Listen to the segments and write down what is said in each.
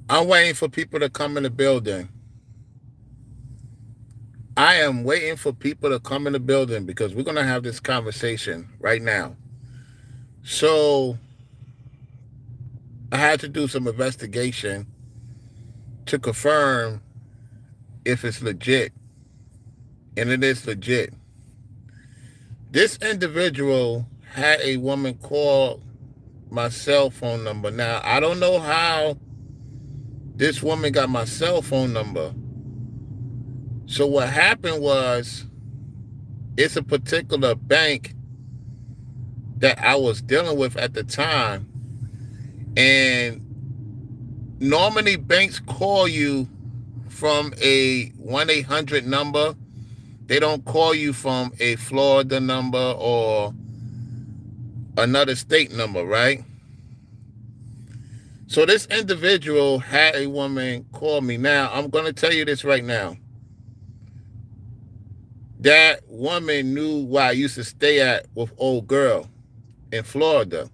I'm waiting for people to come in the building. I am waiting for people to come in the building because we're going to have this conversation right now. So I had to do some investigation to confirm if it's legit. And it is legit. This individual had a woman call my cell phone number. Now, I don't know how this woman got my cell phone number. So what happened was it's a particular bank that I was dealing with at the time. And normally banks call you from a 1-800 number. They don't call you from a Florida number or another state number, right? So this individual had a woman call me. Now, I'm going to tell you this right now. That woman knew where I used to stay at with old girl in Florida.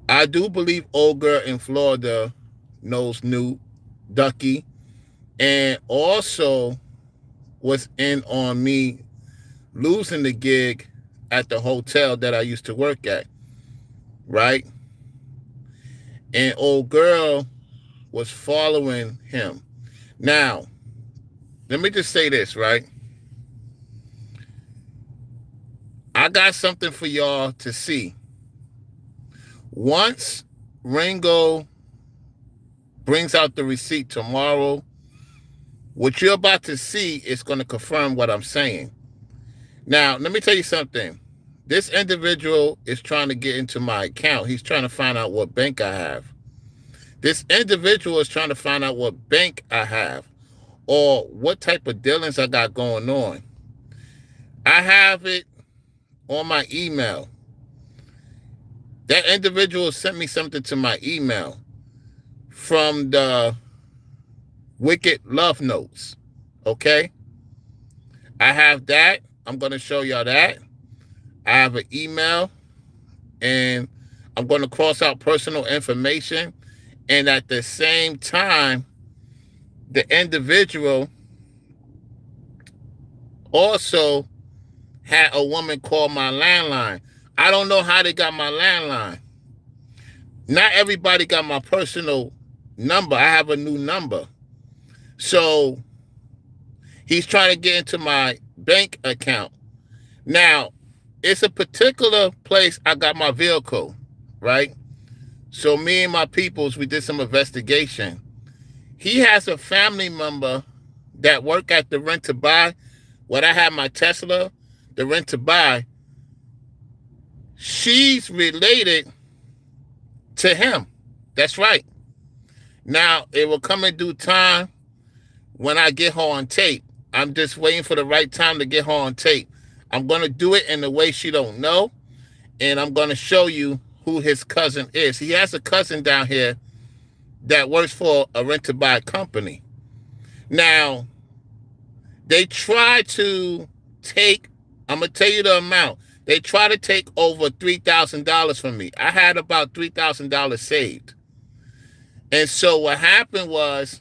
I do believe old girl in Florida knows New Ducky and also was in on me losing the gig at the hotel that I used to work at, right? And old girl was following him. Now, let me just say this, right? I got something for y'all to see. Once Ringo brings out the receipt tomorrow, what you're about to see is going to confirm what I'm saying. Now, let me tell you something. This individual is trying to get into my account. He's trying to find out what bank I have. This individual is trying to find out what bank I have or what type of dealings I got going on. I have it on my email. That individual sent me something to my email from the Wicked Love Notes. Okay? I have that. I'm going to show y'all that. I have an email and I'm going to cross out personal information. And at the same time, the individual also had a woman call my landline. I don't know how they got my landline. Not everybody got my personal number. I have a new number. So he's trying to get into my bank account. Now, it's a particular place I got my vehicle, right? So me and my peoples, we did some investigation. He has a family member that work at the rent to buy. When I had my Tesla, the rent to buy, she's related to him. That's right. Now, it will come in due time when I get her on tape. I'm just waiting for the right time to get her on tape. I'm going to do it in the way she don't know, and I'm going to show you who his cousin is. He has a cousin down here that works for a rent-to-buy company. Now, they try to take, I'm going to tell you the amount. They try to take over $3,000 from me. I had about $3,000 saved. And so what happened was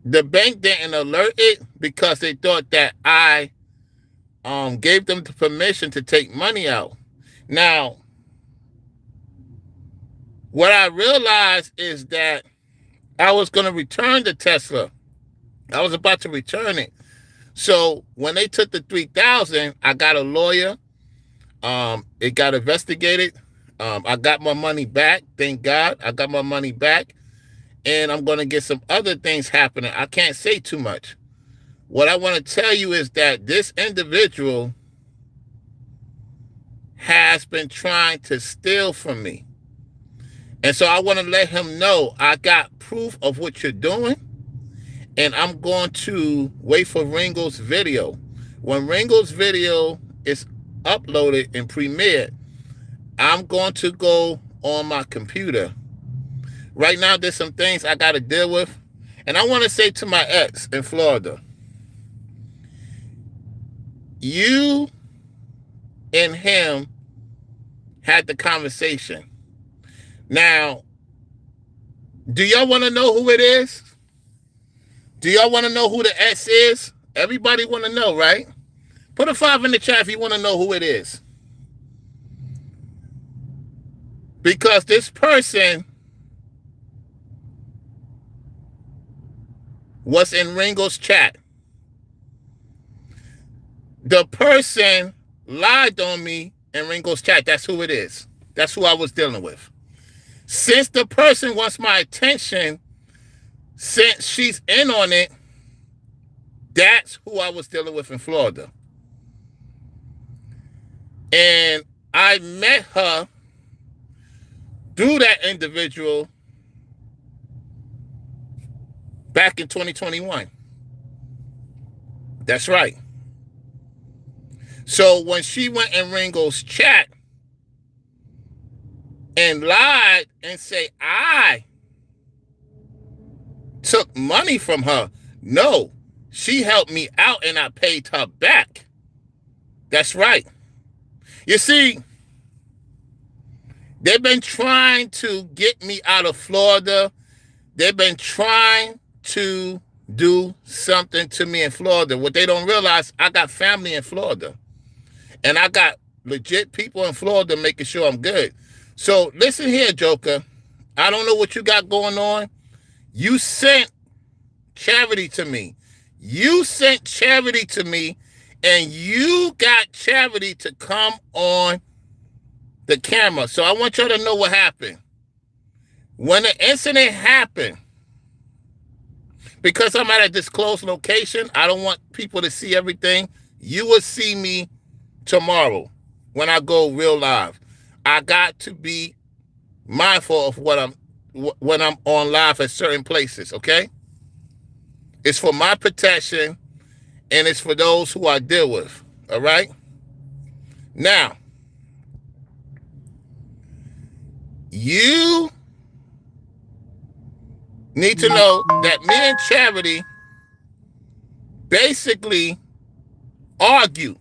the bank didn't alert it because they thought that I gave them the permission to take money out. Now, what I realized is that I was going to return the Tesla. I was about to return it. So when they took the 3,000, I got a lawyer. It got investigated. I got my money back. Thank God, I got my money back, and I'm going to get some other things happening. I can't say too much. What I want to tell you is that this individual has been trying to steal from me. And so I want to let him know I got proof of what you're doing. And I'm going to wait for Ringo's video. When Ringo's video is uploaded and premiered, I'm going to go on my computer. Right now, there's some things I got to deal with. And I want to say to my ex in Florida, you and him had the conversation. Now, Do y'all want to know who it is? Do y'all want to know who the ex is? Everybody want to know, right? Put a 5 in the chat if you want to know who it is. Because this person was in Ringo's chat. The person lied on me in Ringo's chat. That's who it is. That's who I was dealing with. Since the person wants my attention, since she's in on it, that's who I was dealing with in Florida. And I met her through that individual back in 2021. That's right. So when she went in Ringo's chat and lied and say I took money from her, no, she helped me out and I paid her back. That's right. You see, they've been trying to get me out of Florida. They've been trying to do something to me in Florida. What they don't realize, I got family in Florida. And I got legit people in Florida making sure I'm good. So listen here, Joker. I don't know what you got going on. You sent charity to me. You sent charity to me, and you got charity to come on the camera. So I want y'all to know what happened. When the incident happened, because I'm at a disclosed location, I don't want people to see everything. You will see me tomorrow when I go real live. I got to be mindful of when I'm on live at certain places, okay? It's for my protection, and it's for those who I deal with, all right? Now, you need to know that me and Charity basically argued,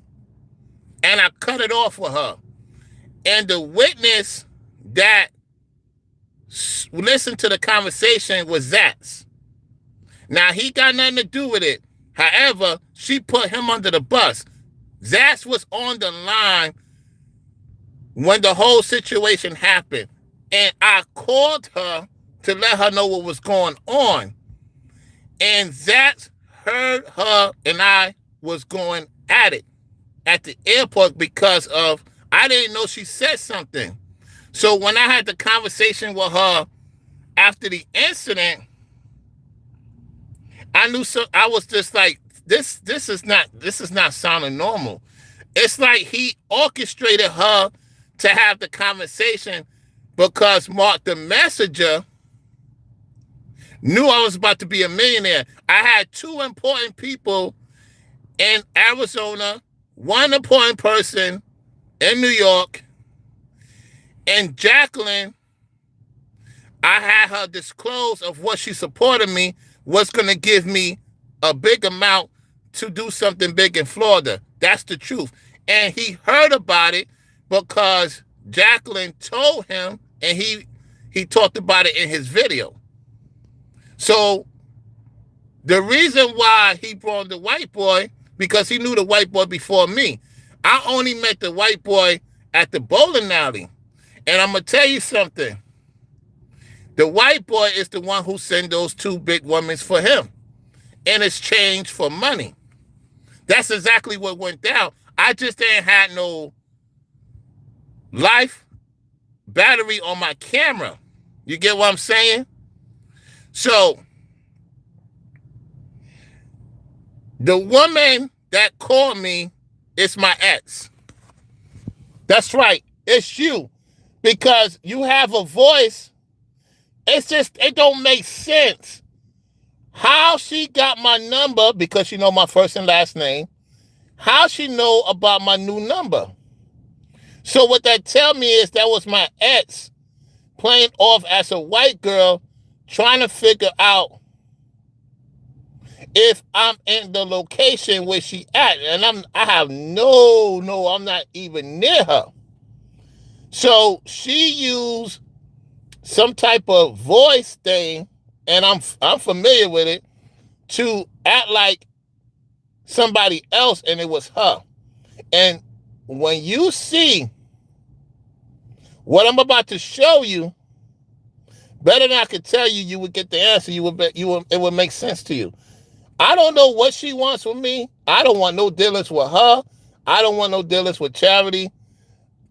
and I cut it off with her. And the witness that listened to the conversation was Zatz. Now, he got nothing to do with it. However, she put him under the bus. Zatz was on the line when the whole situation happened. And I called her to let her know what was going on. And Zatz heard her and I was going at it at the airport because of, I didn't know she said something. So when I had the conversation with her after the incident, I knew, so I was just like, this is not sounding normal. It's like he orchestrated her to have the conversation because Mark the Messenger knew I was about to be a millionaire. I had two important people in Arizona, one important person in New York, and Jacqueline, I had her disclose of what she supported me was going to give me a big amount to do something big in Florida. That's the truth. And he heard about it because Jacqueline told him, and he talked about it in his video. So the reason why he brought the white boy, because he knew the white boy before me. I only met the white boy at the bowling alley. And I'm going to tell you something. The white boy is the one who sent those two big women for him in exchange for money. That's exactly what went down. I just ain't had no life battery on my camera. You get what I'm saying? So the woman that called me is my ex. That's right. It's you. Because you have a voice. It's just, it don't make sense. How she got my number, because she know my first and last name, how she know about my new number. So what that tell me is that was my ex playing off as a white girl, trying to figure out if I'm in the location where she at. And I'm not even near her. So she used some type of voice thing, and I'm familiar with it, to act like somebody else and it was her. And when you see what I'm about to show you, better than I could tell you, you would get the answer. It would make sense to you. I don't know what she wants with me. I don't want no dealings with her. I don't want no dealings with Charity.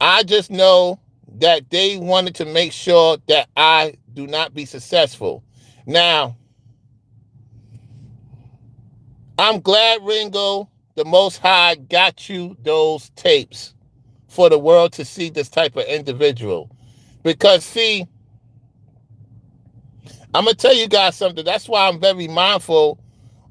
I just know that they wanted to make sure that I do not be successful. Now, I'm glad, Ringo, the Most High got you those tapes for the world to see this type of individual. Because, see, I'm going to tell you guys something. That's why I'm very mindful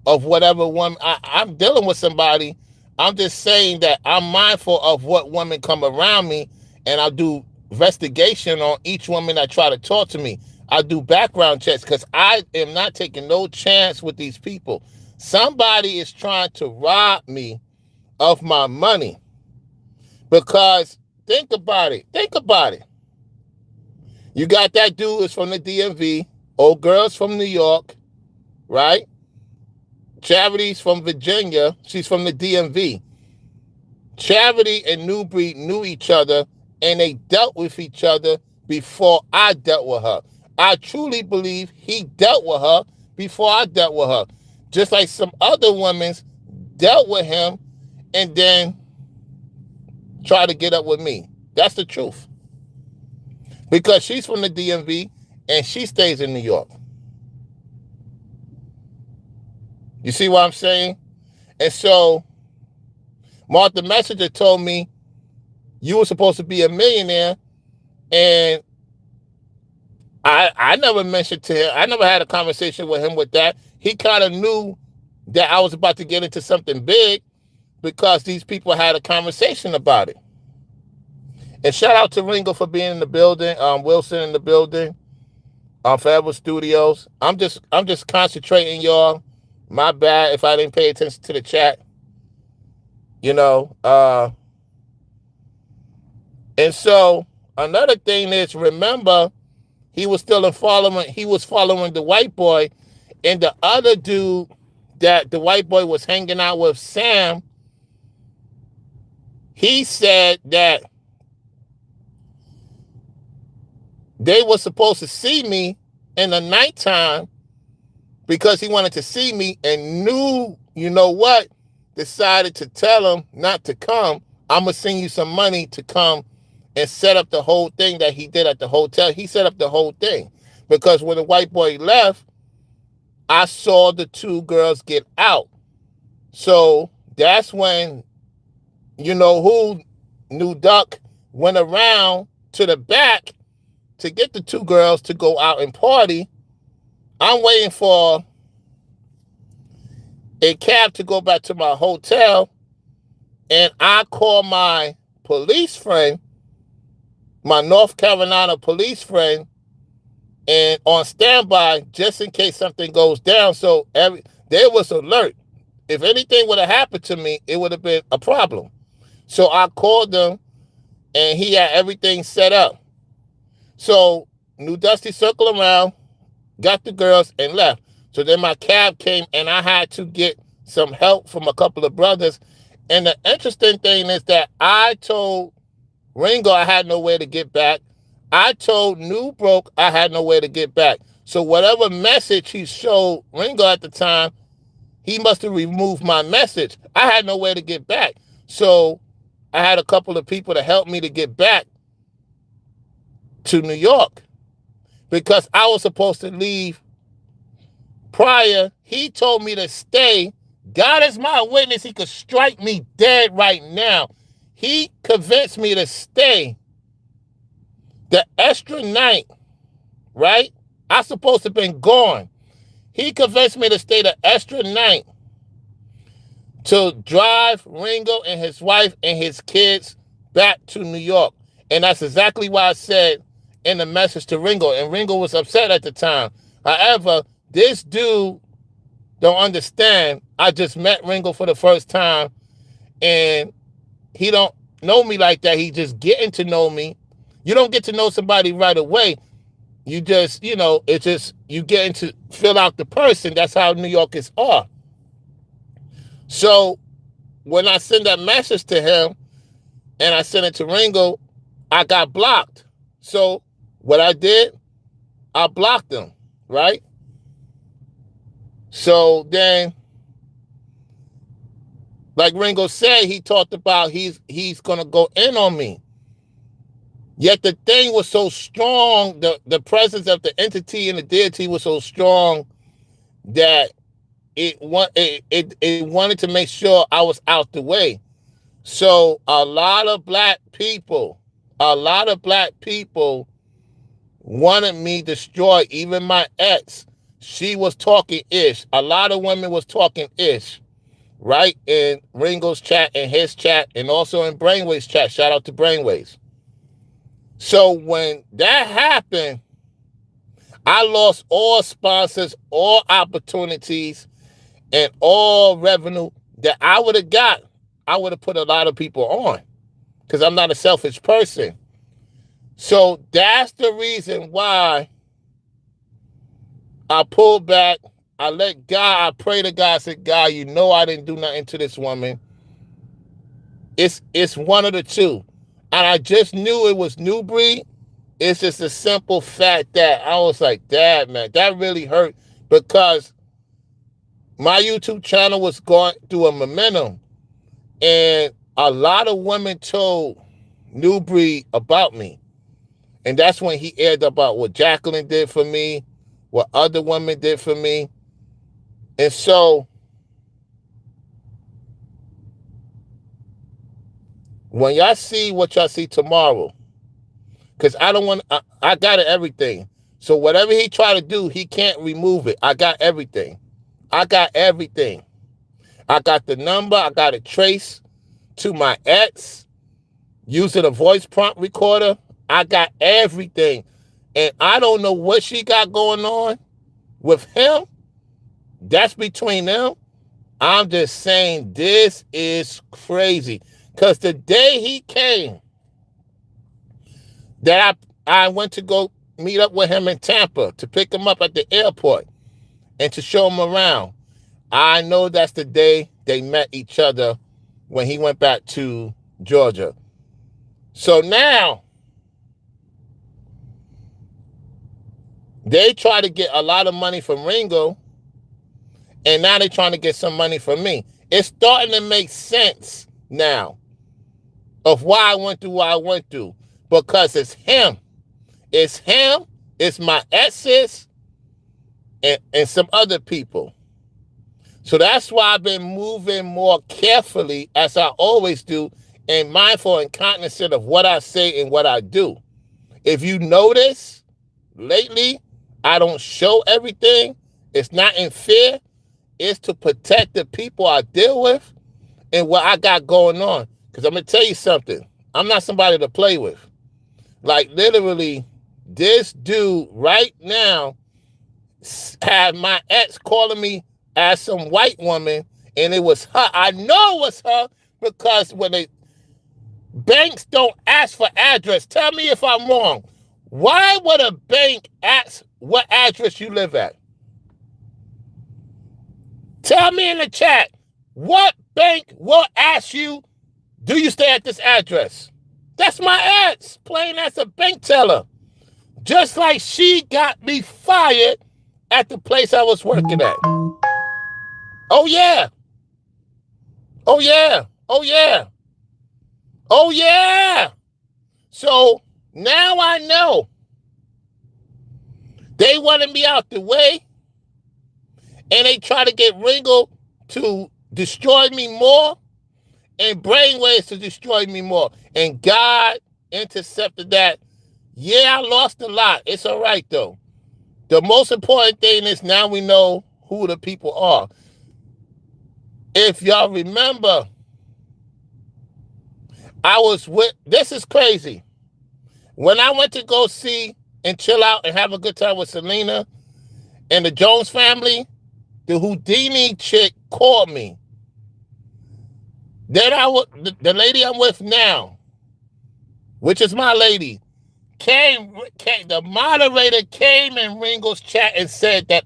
of whatever woman I'm dealing with somebody. I'm just saying that I'm mindful of what women come around me, and I do investigation on each woman that try to talk to me. I do background checks because I am not taking no chance with these people. Somebody is trying to rob me of my money, because think about it. Think about it. You got that dude is from the DMV, old girl's from New York, right? Charity's from Virginia. She's from the DMV. Charity and Nubreed knew each other, and they dealt with each other before I dealt with her. I truly believe he dealt with her before I dealt with her. Just like some other women dealt with him and then tried to get up with me. That's the truth. Because she's from the DMV and she stays in New York. You see what I'm saying? And so Martha Messenger told me you were supposed to be a millionaire, and I never mentioned to him, I never had a conversation with him with that. He kind of knew that I was about to get into something big because these people had a conversation about it. And shout out to Ringo for being in the building, Wilson in the building, Forever Studios. I'm just concentrating, y'all. My bad if I didn't pay attention to the chat. You know, and so another thing is, remember, he was following the white boy, and the other dude that the white boy was hanging out with, Sam, he said that they were supposed to see me in the nighttime because he wanted to see me, and knew, you know what, decided to tell him not to come. I'm going to send you some money to come and set up the whole thing that he did at the hotel. He set up the whole thing because when the white boy left, I saw the two girls get out. So that's when, you know who, New Duck, went around to the back to get the two girls to go out and party. I'm waiting for a cab to go back to my hotel, and I call my police friend, my North Carolina police friend, and on standby just in case something goes down. So they was alert. If anything would have happened to me, it would have been a problem. So I called them, and he had everything set up. So New Dusty circled around, got the girls, and left. So then my cab came, and I had to get some help from a couple of brothers. And the interesting thing is that I told Ringo I had nowhere to get back. I told New Broke I had nowhere to get back. So whatever message he showed Ringo at the time, he must have removed my message. I had nowhere to get back. So I had a couple of people to help me to get back to New York because I was supposed to leave prior. He told me to stay. God is my witness. He could strike me dead right now. He convinced me to stay the extra night, right? I supposed to have been gone. He convinced me to stay the extra night to drive Ringo and his wife and his kids back to New York. And that's exactly why I said in the message to Ringo. And Ringo was upset at the time. However, this dude don't understand. I just met Ringo for the first time, and he don't know me like that. He just getting to know me. You don't get to know somebody right away. You just, it's just, you get into fill out the person. That's how New Yorkers are. So when I send that message to him and I sent it to Ringo, I got blocked. So what I did, I blocked him, right? So then, like Ringo said, he talked about he's gonna go in on me. Yet the thing was so strong, the presence of the entity and the deity was so strong that it wanted to make sure I was out the way. So a lot of black people wanted me destroyed. Even my ex, she was talking ish. A lot of women was talking ish, right? In Ringo's chat and his chat, and also in Brainwave's chat. Shout out to Brainwaves. So when that happened, I lost all sponsors, all opportunities, and all revenue that I would have got. I would have put a lot of people on because I'm not a selfish person. So that's the reason why I pulled back. I let God, I pray to God, I said, God, I didn't do nothing to this woman. It's one of the two. And I just knew it was Nubreed. It's just a simple fact that I was like, Dad, man, that really hurt because my YouTube channel was going through a momentum. And a lot of women told Nubreed about me. And that's when he aired about what Jacqueline did for me, what other women did for me. And so when y'all see what y'all see tomorrow, because I got everything. So whatever he try to do, he can't remove it. I got everything. I got everything. I got the number. I got it traced to my ex using a voice prompt recorder. I got everything. And I don't know what she got going on with him. That's between them. I'm just saying this is crazy. Because the day he came, that I went to go meet up with him in Tampa to pick him up at the airport and to show him around. I know that's the day they met each other when he went back to Georgia. So now, they try to get a lot of money from Ringo, and now they're trying to get some money from me. It's starting to make sense now of why I went through what I went through. Because it's him. It's him, it's my exes, and some other people. So that's why I've been moving more carefully, as I always do, and mindful and cognizant of what I say and what I do. If you notice, lately, I don't show everything. It's not in fear. It's to protect the people I deal with and what I got going on. Because I'm going to tell you something. I'm not somebody to play with. Like, literally, this dude right now had my ex calling me as some white woman, and it was her. I know it was her because when banks don't ask for address, tell me if I'm wrong. Why would a bank ask what address you live at? Tell me in the chat, what bank will ask you, do you stay at this address? That's my ex, playing as a bank teller. Just like she got me fired at the place I was working at. Oh, yeah. Oh, yeah. Oh, yeah. Oh, yeah. So now I know. They wanted me out the way, and they try to get Ringo to destroy me more and Brainwaves to destroy me more. And God intercepted that. Yeah, I lost a lot. It's all right, though. The most important thing is now we know who the people are. If y'all remember, this is crazy. When I went to go see and chill out and have a good time with Selena and the Jones family, the Houdini chick called me. Then the lady I'm with now, which is my lady, The moderator came in Ringo's chat and said that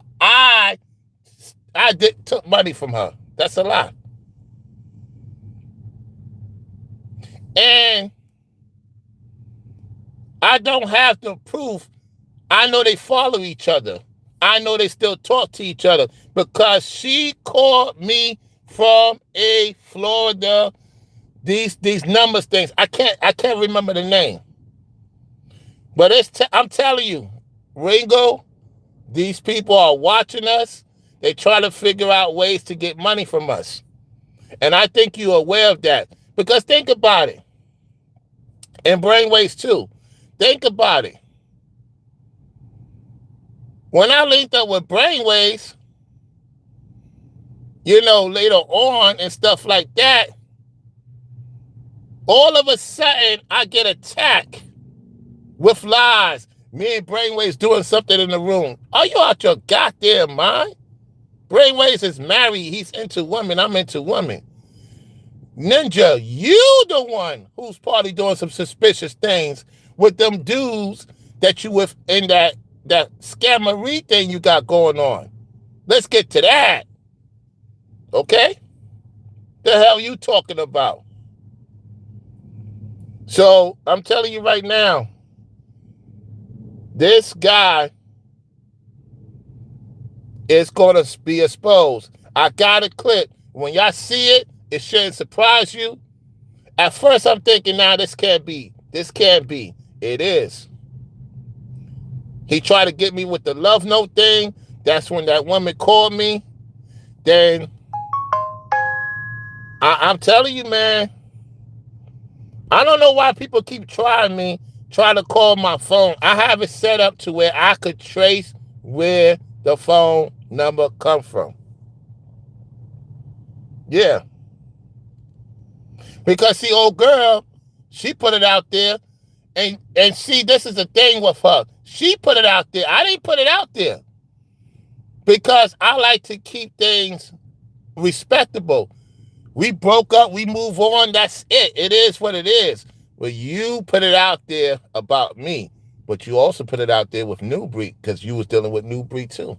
took money from her. That's a lie. And I don't have the proof. I know they follow each other. I know they still talk to each other because she called me from a Florida. These numbers things. I can't remember the name. But I'm telling you, Ringo, these people are watching us. They try to figure out ways to get money from us. And I think you're aware of that. Because think about it. And brainwaves too. Think about it. When I linked up with brainwaves, later on and stuff like that, all of a sudden I get attacked with lies. Me and brainwaves doing something in the room. Are you out your goddamn mind? Brainwaves is married. He's into women. I'm into women. Ninja, you the one who's probably doing some suspicious things with them dudes that you with in that scammery thing you got going on. Let's get to that. Okay? The hell you talking about? So I'm telling you right now, this guy is going to be exposed. I got a clip. When y'all see it, it shouldn't surprise you. At first, I'm thinking, nah, this can't be. This can't be. It is. He tried to get me with the love note thing. That's when that woman called me. Then, I'm telling you, man, I don't know why people keep trying to call my phone. I have it set up to where I could trace where the phone number come from. Yeah. Because see, old girl, she put it out there. And see, this is the thing with her. She put it out there. I didn't put it out there. Because I like to keep things respectable. We broke up. We move on. That's it. It is what it is. Well, you put it out there about me. But you also put it out there with Nubreed because you was dealing with Nubreed too.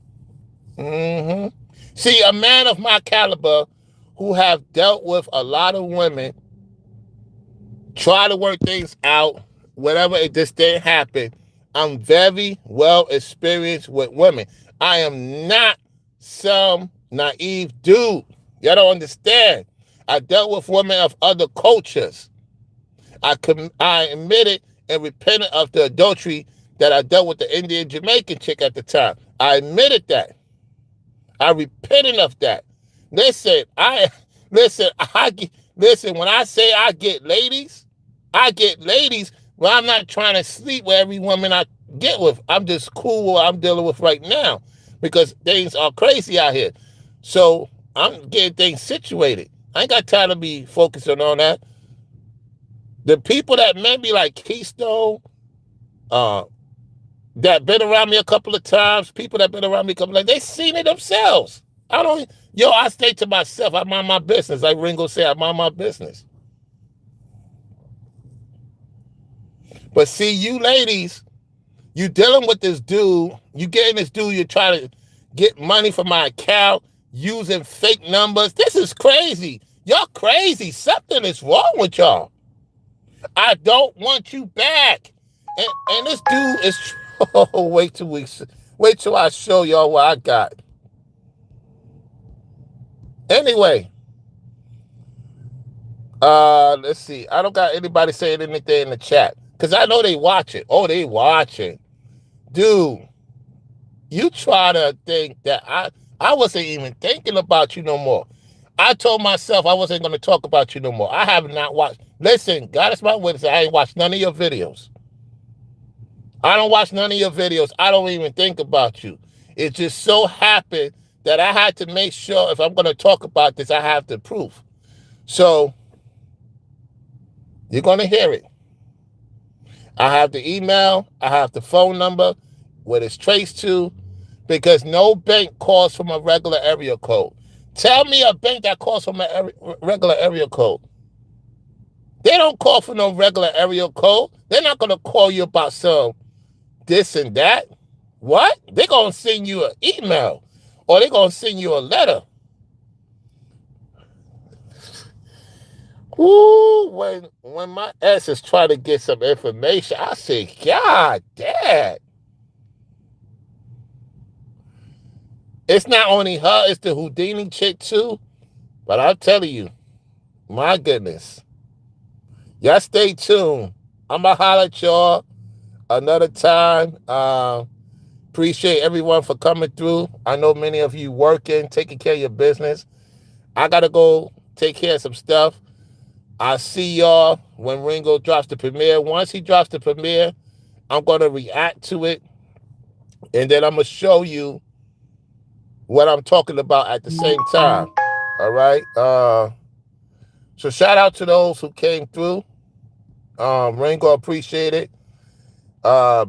Mm-hmm. See, a man of my caliber who have dealt with a lot of women, try to work things out, whatever it just didn't happen. I'm very well experienced with women. I am not some naive dude. Y'all don't understand. I dealt with women of other cultures. I admitted and repented of the adultery that I dealt with the Indian Jamaican chick at the time. I admitted that. I repented of that. Listen, when I say I get ladies, well, I'm not trying to sleep with every woman I get with. I'm just cool with what I'm dealing with right now because things are crazy out here. So I'm getting things situated. I ain't got time to be focusing on that. The people that met me like Keystone, that been around me a couple of times, people that been around me a couple of times, they seen it themselves. I stay to myself. I mind my business. Like Ringo said, I mind my business. But see, you ladies, you dealing with this dude, you getting this dude, you're trying to get money from my account using fake numbers. This is crazy. Y'all crazy. Something is wrong with y'all. I don't want you back. And this dude is, wait till I show y'all what I got. Anyway, let's see. I don't got anybody saying anything in the chat. Because I know they watching. Oh, they watching. Dude, you try to think that I wasn't even thinking about you no more. I told myself I wasn't going to talk about you no more. I have not watched. Listen, God is my witness. I ain't watched none of your videos. I don't watch none of your videos. I don't even think about you. It just so happened that I had to make sure if I'm going to talk about this, I have the proof. So, you're going to hear it. I have the email. I have the phone number, what it's traced to, because no bank calls from a regular area code. Tell me a bank that calls from a regular area code. They don't call for no regular area code. They're not gonna call you about some this and that. What? They're gonna send you an email or they're gonna send you a letter. Ooh, when my ex is trying to get some information, I say, God damn. It's not only her, it's the Houdini chick too. But I'm telling you, my goodness. Y'all stay tuned. I'ma holler at y'all another time. Appreciate everyone for coming through. I know many of you working, taking care of your business. I gotta go take care of some stuff. I'll see y'all when Ringo drops the premiere. Once he drops the premiere, I'm gonna react to it. And then I'm gonna show you what I'm talking about at the same time. All right. So shout out to those who came through. Ringo, appreciate it.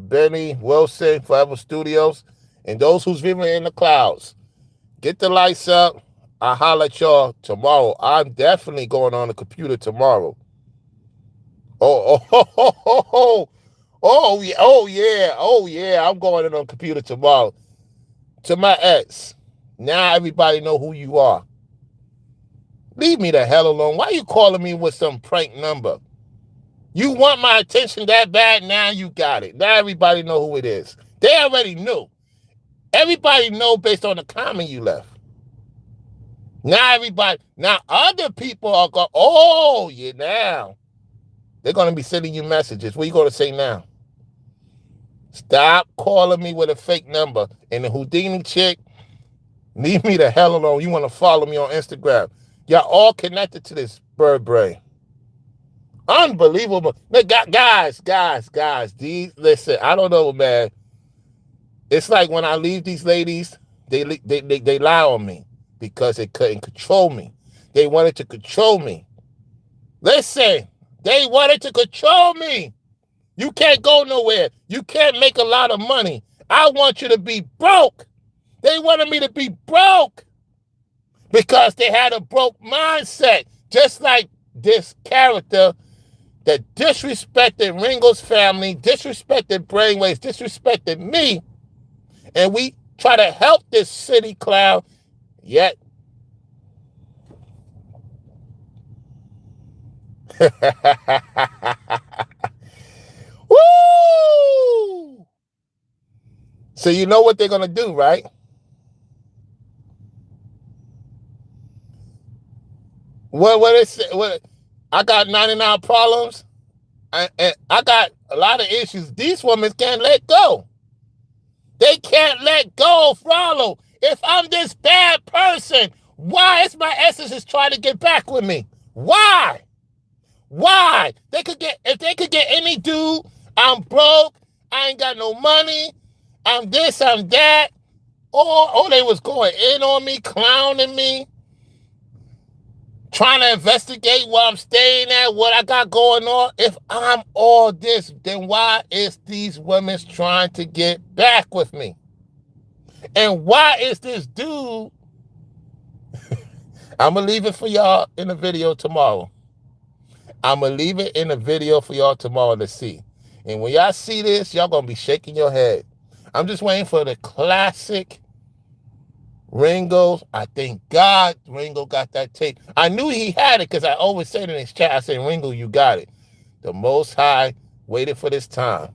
Benny Wilson, Forever Studios, and those who's viewing in the clouds. Get the lights up. I'll holler at y'all tomorrow. I'm definitely going on the computer tomorrow. Oh yeah. I'm going in on the computer tomorrow. To my ex. Now everybody know who you are. Leave me the hell alone. Why you calling me with some prank number? You want my attention that bad? Now you got it. Now everybody know who it is. They already knew. Everybody know based on the comment you left. Now other people are going, oh, yeah, now. They're going to be sending you messages. What are you going to say now? Stop calling me with a fake number. And the Houdini chick, leave me the hell alone. You want to follow me on Instagram. Y'all all connected to this bird brain. Unbelievable. Man, guys. Listen, I don't know, man. It's like when I leave these ladies, they lie on me because they couldn't control me. They wanted to control me. Listen, they wanted to control me. You can't go nowhere. You can't make a lot of money. I want you to be broke. They wanted me to be broke because they had a broke mindset, just like this character that disrespected Ringo's family, disrespected Brainwaves, disrespected me, and we try to help this city clown, yet woo! So you know what they're gonna do, right? What I got 99 problems. And I got a lot of issues. These women can't let go. They can't let go, Frollo. If I'm this bad person, why is my essence trying to get back with me? Why? If they could get any dude, I'm broke, I ain't got no money, I'm this, I'm that. Or they was going in on me, clowning me, trying to investigate where I'm staying at, what I got going on. If I'm all this, then why is these women trying to get back with me? And why is this dude? I'm going to leave it for y'all in the video tomorrow. I'm going to leave it in the video for y'all tomorrow to see. And when y'all see this, y'all going to be shaking your head. I'm just waiting for the classic Ringo. I thank God Ringo got that tape. I knew he had it because I always said in his chat, I said, Ringo, you got it. The Most High waited for this time.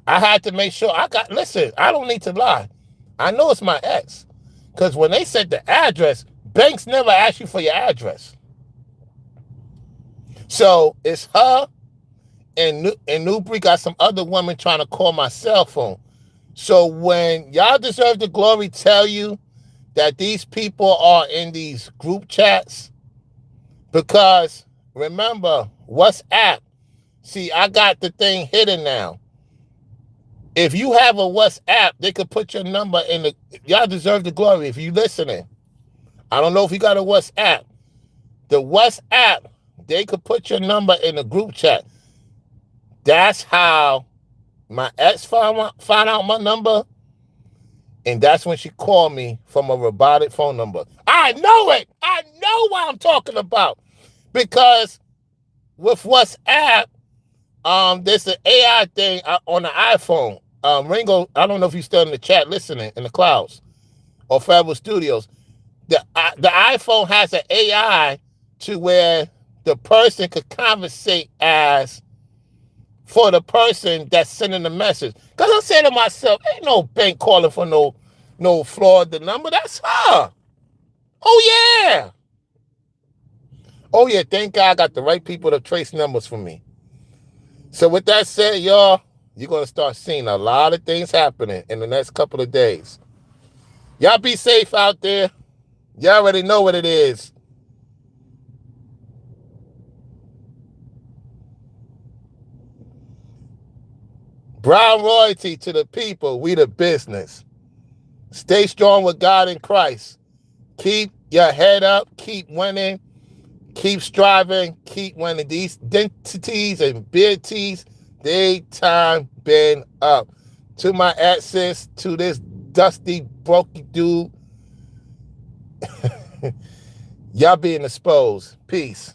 I had to make sure listen, I don't need to lie. I know it's my ex. Because when they said the address, banks never ask you for your address. So it's her and Nubreed got some other woman trying to call my cell phone. So when Y'all Deserve the Glory tell you that these people are in these group chats, because remember, WhatsApp, see, I got the thing hidden now. If you have a WhatsApp, they could put your number in the, Y'all Deserve the Glory if you listening. I don't know if you got a WhatsApp. The WhatsApp, they could put your number in the group chat. That's how my ex found out my number. And that's when she called me from a robotic phone number. I know it. I know what I'm talking about. Because with WhatsApp, There's an AI thing on the iPhone. Ringo, I don't know if you're still in the chat listening in the clouds or Federal Studios. The iPhone has an AI to where the person could conversate as for the person that's sending the message. Because I'm saying to myself, ain't no bank calling for no Florida number. That's her. Oh yeah. Oh yeah. Thank God I got the right people to trace numbers for me. So with that said, y'all, you're gonna start seeing a lot of things happening in the next couple of days. Y'all be safe out there. Y'all already know what it is. Brown royalty to the people, we the business. Stay strong with God in Christ. Keep your head up, keep winning, keep striving, keep winning. These identities and abilities, they time been up. To my access to this dusty, broken dude, y'all being exposed. Peace.